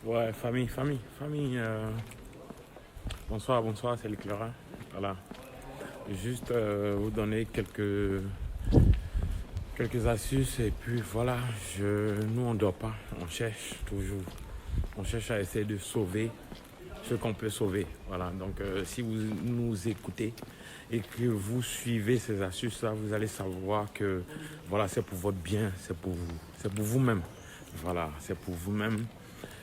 Ouais, famille. Bonsoir, c'est l'éclaireur. Voilà. Juste vous donner quelques astuces et puis voilà. Nous, on ne dort pas. On cherche toujours. On cherche à essayer de sauver ce qu'on peut sauver. Voilà. Donc, si vous nous écoutez et que vous suivez ces astuces-là, vous allez savoir que voilà, c'est pour votre bien, c'est pour vous, c'est pour vous-même. Voilà, c'est pour vous-même.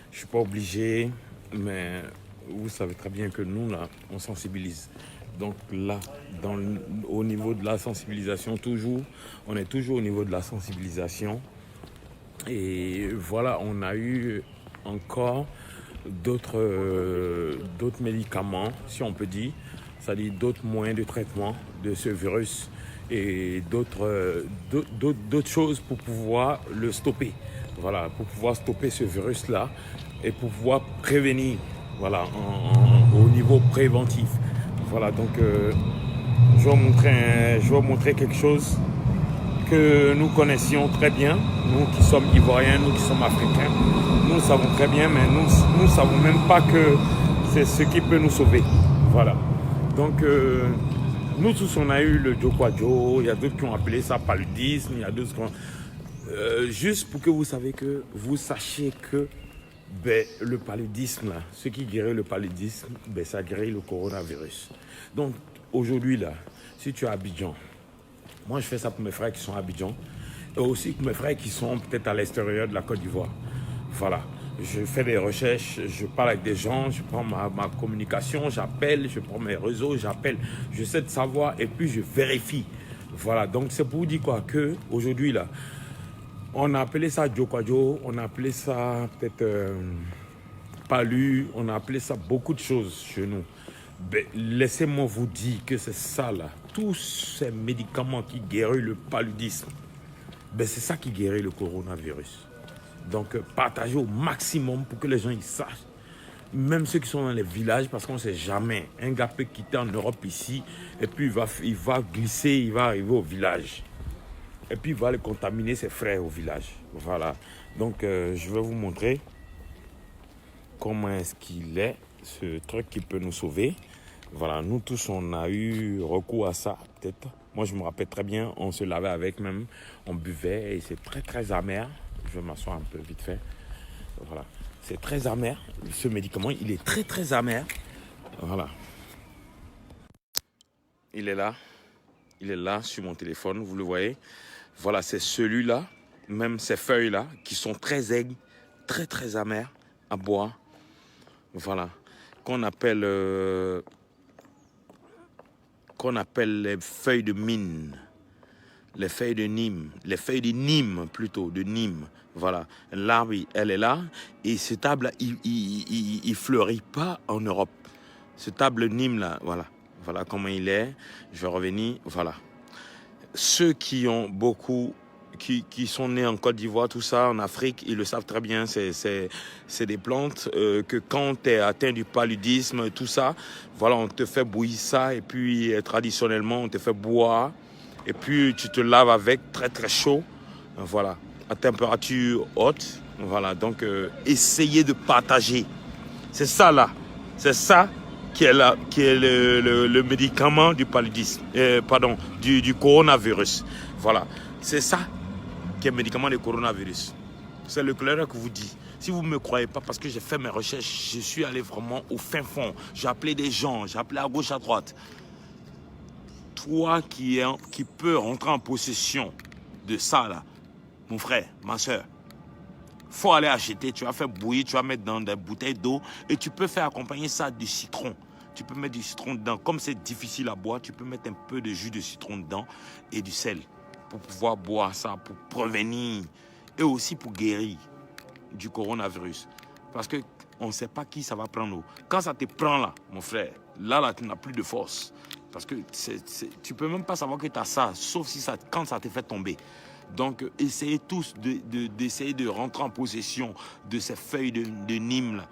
Je ne suis pas obligé, mais vous savez très bien que nous, là, on sensibilise. Donc là, au niveau de la sensibilisation, on est toujours au niveau de la sensibilisation. Et voilà, on a eu encore d'autres médicaments, si on peut dire, c'est-à-dire d'autres moyens de traitement de ce virus et d'autres choses pour pouvoir le stopper. Voilà, pour pouvoir stopper ce virus-là et pour pouvoir prévenir, voilà, au niveau préventif. Voilà, donc je vais vous montrer quelque chose que nous connaissions très bien, nous qui sommes ivoiriens, nous qui sommes africains. Nous le savons très bien, mais nous ne savons même pas que c'est ce qui peut nous sauver. Voilà. Donc, nous tous, on a eu le Jokwajo, il y a d'autres qui ont appelé ça paludisme, il y a d'autres qui ont... juste pour que vous sachiez que le paludisme, là, ce qui guérit le paludisme, ça guérit le coronavirus. Donc, aujourd'hui, là, si tu es à Abidjan, moi, je fais ça pour mes frères qui sont à Abidjan et aussi pour mes frères qui sont peut-être à l'extérieur de la Côte d'Ivoire. Voilà. Je fais des recherches, je parle avec des gens, je prends ma communication, j'appelle, je prends mes réseaux, j'appelle, j'essaie de savoir et puis je vérifie. Voilà. Donc, c'est pour vous dire quoi que aujourd'hui, là, on a appelé ça Jokwajo, on a appelé ça peut-être Palu, on a appelé ça beaucoup de choses chez nous. Laissez-moi vous dire que c'est ça là. Tous ces médicaments qui guérissent le paludisme, c'est ça qui guérit le coronavirus. Donc partagez au maximum pour que les gens ils sachent. Même ceux qui sont dans les villages, parce qu'on ne sait jamais. Un gars peut quitter en Europe ici, et puis il va glisser, il va arriver au village. Et puis il va aller contaminer ses frères au village. Voilà. Donc je vais vous montrer comment est-ce qu'il est, ce truc qui peut nous sauver. Voilà, nous tous, on a eu recours à ça, peut-être. Moi, je me rappelle très bien, on se lavait avec même, on buvait et c'est très, très amer. Je vais m'asseoir un peu vite fait. Voilà, c'est très amer. Ce médicament, il est très, très amer. Voilà. Il est là sur mon téléphone, vous le voyez. Voilà, c'est celui-là, même ces feuilles-là, qui sont très aigres, très, très amères à boire. Voilà, qu'on appelle les feuilles de mine, les feuilles de Nîmes plutôt, de Nîmes. Voilà, l'arbre, elle est là, et cet arbre-là, il fleurit pas en Europe. Cet arbre Nîmes là, voilà comment il est. Je vais revenir, voilà. Ceux qui ont beaucoup, qui sont nés en Côte d'Ivoire, tout ça, en Afrique, ils le savent très bien, c'est des plantes que quand tu es atteint du paludisme, tout ça, voilà, on te fait bouillir ça et puis traditionnellement, on te fait boire et puis tu te laves avec très très chaud, voilà, à température haute, voilà, donc essayez de partager. C'est ça là, c'est ça qui est le médicament du paludisme, du coronavirus. Voilà, c'est ça qui est le médicament du coronavirus. C'est le clair que vous dit. Si vous ne me croyez pas, parce que j'ai fait mes recherches, je suis allé vraiment au fin fond. J'ai appelé des gens, j'ai appelé à gauche, à droite. Toi qui peux rentrer en possession de ça là, mon frère, ma soeur, faut aller acheter, tu vas faire bouillir, tu vas mettre dans des bouteilles d'eau et tu peux faire accompagner ça du citron. Tu peux mettre du citron dedans. Comme c'est difficile à boire, tu peux mettre un peu de jus de citron dedans et du sel pour pouvoir boire ça, pour prévenir et aussi pour guérir du coronavirus. Parce qu'on ne sait pas qui ça va prendre. Quand ça te prend là, mon frère, là tu n'as plus de force. Parce que tu ne peux même pas savoir que tu as ça, sauf si quand ça te fait tomber. Donc, essayez tous d'essayer de rentrer en possession de ces feuilles de Nîmes là.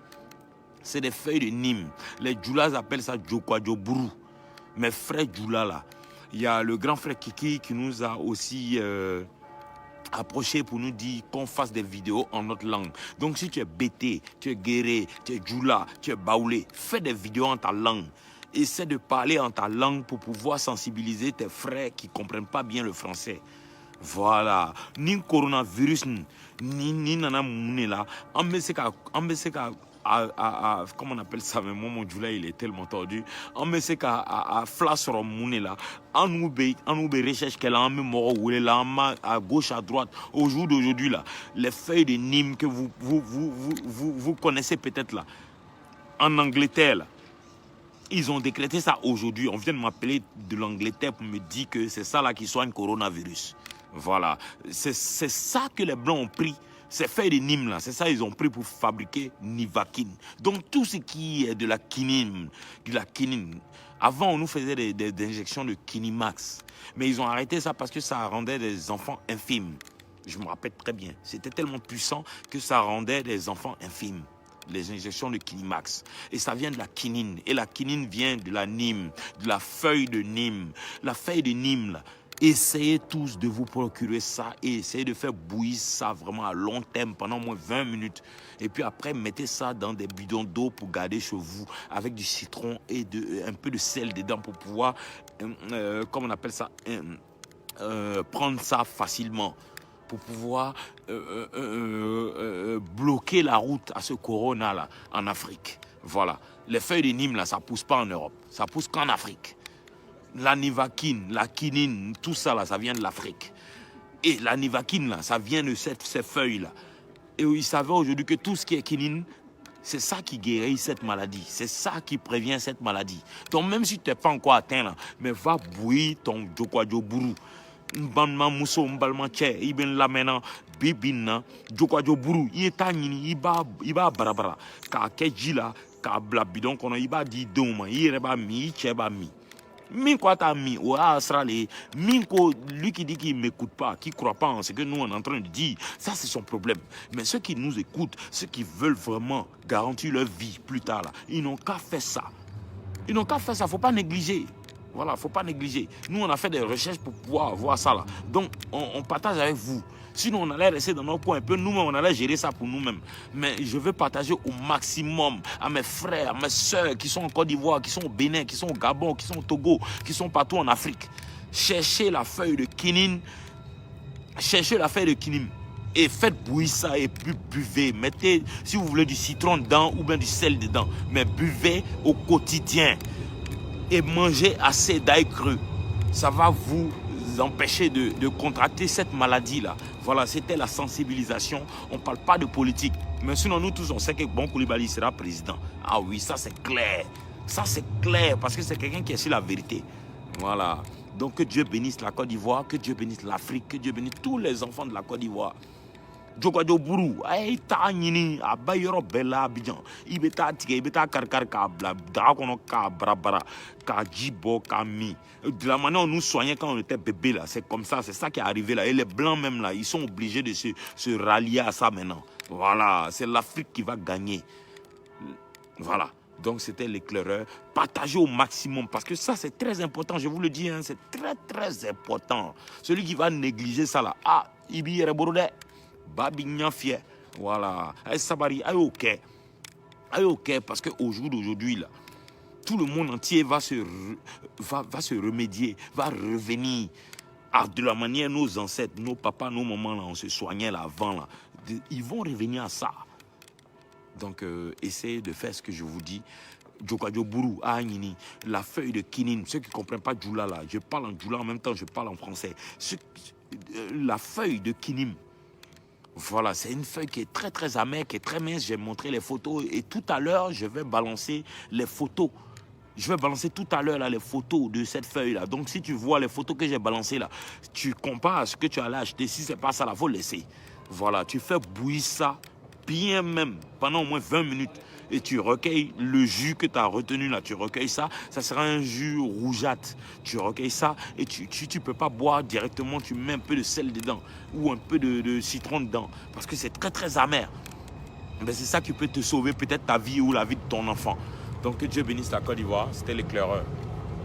C'est des feuilles de Nîmes. Les Djoulas appellent ça Jokwajobrou. Mes frères Djoula là, il y a le grand frère Kiki qui nous a aussi approché pour nous dire qu'on fasse des vidéos en notre langue. Donc si tu es Bété, tu es Guéré, tu es Djoula, tu es Baoulé, fais des vidéos en ta langue. Essaie de parler en ta langue pour pouvoir sensibiliser tes frères qui ne comprennent pas bien le français. Voilà. Ni coronavirus, ni nana moune là. On me sait comment on appelle ça, mais moi mon Djoula il est tellement tordu. On me sait qu'à flash sur moune là. On nous recherche qu'elle a un mort ou là à gauche à droite. Au jour d'aujourd'hui là, les feuilles de Nîmes que vous connaissez peut-être là, en Angleterre là. Ils ont décrété ça aujourd'hui. On vient de m'appeler de l'Angleterre pour me dire que c'est ça là qui soigne le coronavirus. Voilà. C'est ça que les Blancs ont pris. Ces feuilles de Nîmes là, c'est ça ils ont pris pour fabriquer Nivaquine. Donc tout ce qui est de la quinine. Avant on nous faisait des injections de Kinimax. Mais ils ont arrêté ça parce que ça rendait des enfants infimes. Je me rappelle très bien. C'était tellement puissant que ça rendait des enfants infimes. Les injections de Kinimax. Et ça vient de la quinine. Et la quinine vient de la Nîmes, de la feuille de Nîmes. La feuille de Nîmes, là. Essayez tous de vous procurer ça et essayez de faire bouillir ça vraiment à long terme pendant au moins 20 minutes. Et puis après, mettez ça dans des bidons d'eau pour garder chez vous avec du citron et un peu de sel dedans pour pouvoir, comment on appelle ça, prendre ça facilement. Pour pouvoir bloquer la route à ce corona là en Afrique. Voilà. Les feuilles de Nîmes là, ça pousse pas en Europe, ça pousse qu'en Afrique. La nivaquine, la quinine, tout ça là, ça vient de l'Afrique. Et la nivaquine là, ça vient de ces feuilles là. Et ils savaient aujourd'hui que tout ce qui est quinine, c'est ça qui guérit cette maladie, c'est ça qui prévient cette maladie. Donc même si tu n'es pas encore atteint là, mais va bouillir ton Djokwadjo Bourou. Mbanma muso mbalma che iben lamena bibina Djokwadjo Bourou yeta nyini iba barabara ka kejila ka bla bidon kono iba di doma ireba mi cheba mi min quoi ta mi ou australien min ko lui qui dit qu'il m'écoute pas, qui croit pas en ce que nous on est en train de dire, ça c'est son problème. Mais ceux qui nous écoutent, ceux qui veulent vraiment garantir leur vie plus tard là, ils n'ont qu'à faire ça. Ils n'ont qu'à faire ça, faut pas négliger. Voilà, faut pas négliger. Nous, on a fait des recherches pour pouvoir voir ça là. Donc, on partage avec vous. Sinon, on allait rester dans nos coins un peu. Nous-mêmes, on allait gérer ça pour nous-mêmes. Mais je veux partager au maximum à mes frères, à mes soeurs qui sont en Côte d'Ivoire, qui sont au Bénin, qui sont au Gabon, qui sont au Togo, qui sont partout en Afrique. Cherchez la feuille de quinine. Cherchez la feuille de quinine. Et faites bouillir ça et puis buvez. Mettez, si vous voulez, du citron dedans ou bien du sel dedans. Mais buvez au quotidien. Et mangez assez d'ail cru. Ça va vous empêcher de contracter cette maladie-là. Voilà, c'était la sensibilisation. On ne parle pas de politique. Mais sinon, nous tous, on sait que Bon Coulibaly sera président. Ah oui, ça c'est clair. Ça c'est clair parce que c'est quelqu'un qui est sur la vérité. Voilà. Donc que Dieu bénisse la Côte d'Ivoire, que Dieu bénisse l'Afrique, que Dieu bénisse tous les enfants de la Côte d'Ivoire. Djokwadjo Bourou, ta nyini abayoro bela Abidjan. Ibeta tike, ibeta karkar ka bla, drakono ka brabara, ka jibo ka mi. De la manière dont nous soignait quand on était bébé là, c'est comme ça, c'est ça qui est arrivé là. Et les blancs même là, ils sont obligés de se rallier à ça maintenant. Voilà, c'est l'Afrique qui va gagner. Voilà. Donc c'était l'éclaireur. Partagez au maximum parce que ça c'est très important, je vous le dis, hein, c'est très très important. Celui qui va négliger ça là, ah, ibi yereborode. Babignan fier, voilà. Sabari, aïe ok, parce qu'au jour d'aujourd'hui là, tout le monde entier va se remédier, va revenir de la manière nos ancêtres, nos papas, nos mamans là, on se soignait là avant là, ils vont revenir à ça. Donc essayez de faire ce que je vous dis. Djokwadjo Bourou, Agnini, la feuille de quinine. Ceux qui ne comprennent pas Djoula là, je parle en Djoula en même temps, je parle en français. La feuille de quinine. Voilà, c'est une feuille qui est très très amère, qui est très mince. J'ai montré les photos et tout à l'heure, je vais balancer les photos. Je vais balancer tout à l'heure les photos de cette feuille-là. Donc si tu vois les photos que j'ai balancées là, tu compares à ce que tu allais acheter. Si c'est pas ça, il faut laisser. Voilà, tu fais bouillir ça bien même pendant au moins 20 minutes. Et tu recueilles le jus que tu as retenu là. Tu recueilles ça, ça sera un jus rougeâtre. Tu recueilles ça et tu ne peux pas boire directement. Tu mets un peu de sel dedans ou un peu de citron dedans. Parce que c'est très très amer. Mais c'est ça qui peut te sauver peut-être ta vie ou la vie de ton enfant. Donc que Dieu bénisse la Côte d'Ivoire. C'était l'éclaireur.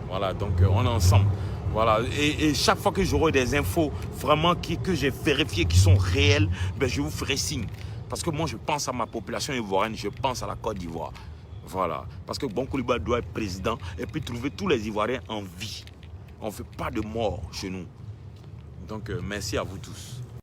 Voilà, donc on est ensemble. Voilà, et chaque fois que j'aurai des infos vraiment que j'ai vérifiées, qui sont réelles, ben je vous ferai signe. Parce que moi, je pense à ma population ivoirienne, je pense à la Côte d'Ivoire. Voilà, parce que Bon Coulibaly doit être président et puis trouver tous les Ivoiriens en vie. On ne fait pas de mort chez nous. Donc, merci à vous tous.